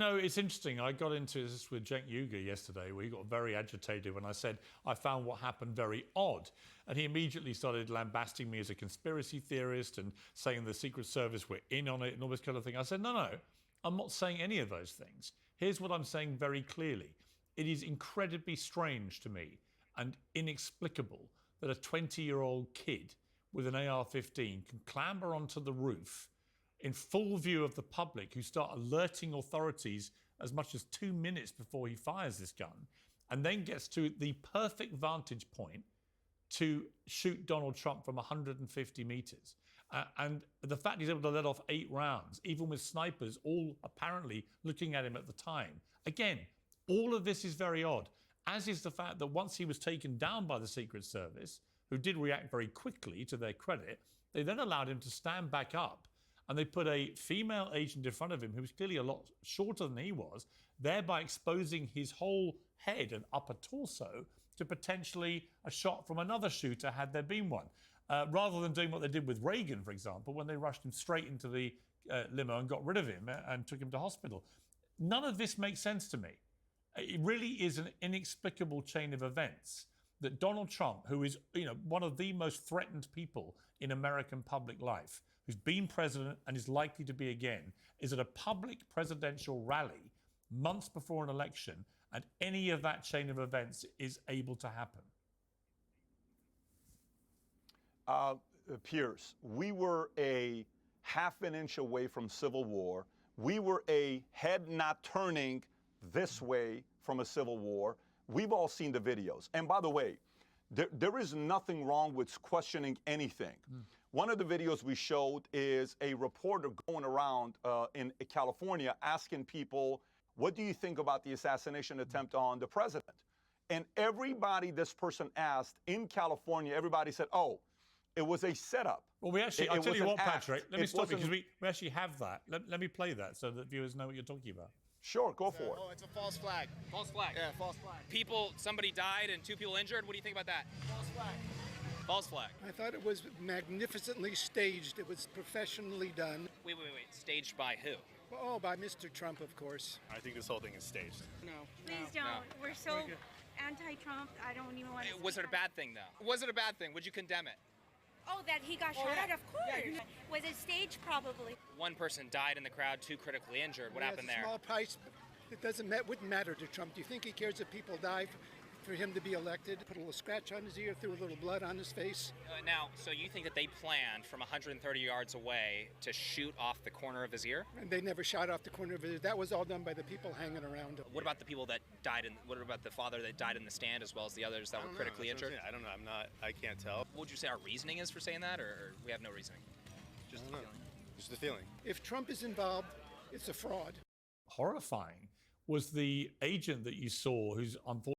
No, it's interesting. I got into this with Cenk Uygur yesterday, where he got very agitated when I said I found what happened very odd. And he immediately started lambasting me as a conspiracy theorist and saying the Secret Service were in on it and all this kind of thing. I said, no, I'm not saying any of those things. Here's what I'm saying very clearly. It is incredibly strange to me and inexplicable that a 20-year-old kid with an AR-15 can clamber onto the roof in full view of the public, who start alerting authorities as much as 2 minutes before he fires this gun, and then gets to the perfect vantage point to shoot Donald Trump from 150 meters. And the fact he's able to let off 8 rounds, even with snipers all apparently looking at him at the time. Again, all of this is very odd, as is the fact that once he was taken down by the Secret Service, who did react very quickly to their credit, they then allowed him to stand back up, and they put a female agent in front of him who was clearly a lot shorter than he was, thereby exposing his whole head and upper torso to potentially a shot from another shooter had there been one. Rather than doing what they did with Reagan, for example, when they rushed him straight into the limo and got rid of him and took him to hospital. None of this makes sense to me. It really is an inexplicable chain of events that Donald Trump, who is one of the most threatened people in American public life, who's been president and is likely to be again, is at a public presidential rally months before an election, and any of that chain of events is able to happen. Piers, we were a half an inch away from civil war. We were a head not turning this way from a civil war. We've all seen the videos. And by the way, there is nothing wrong with questioning anything. One of the videos we showed is a reporter going around in California asking people, what do you think about the assassination attempt on the president? And everybody this person asked in California, everybody said, oh, it was a setup. Well, we actually, I'll tell you what, Patrick, let me stop you, because we actually have that. Let me play that so that viewers know what you're talking about. Sure, go for it. Oh, it's a false flag. False flag. Yeah, false flag. Somebody died and 2 people injured. What do you think about that? False flag. False flag. I thought it was magnificently staged. It was professionally done. Wait. Staged by who? Oh, by Mr. Trump, of course. I think this whole thing is staged. No. Please don't. No. We're so anti-Trump. I don't even want to. Was it a bad thing, though? Was it a bad thing? Would you condemn it? Oh, that he got shot at? Of course. Yeah, was it staged? Probably. One person died in the crowd, 2 critically injured. What happened there? Small price. It wouldn't matter to Trump. Do you think he cares if people die for him to be elected? Put a little scratch on his ear, threw a little blood on his face. Now, so you think that they planned from 130 yards away to shoot off the corner of his ear? And they never shot off the corner of his ear. That was all done by the people hanging around him. What about the people that died what about the father that died in the stand, as well as the others that were critically injured? I don't know. I can't tell. What would you say our reasoning is for saying that, or we have no reasoning? Just the feeling. Just the feeling. If Trump is involved, it's a fraud. Horrifying was the agent that you saw, who's unfortunately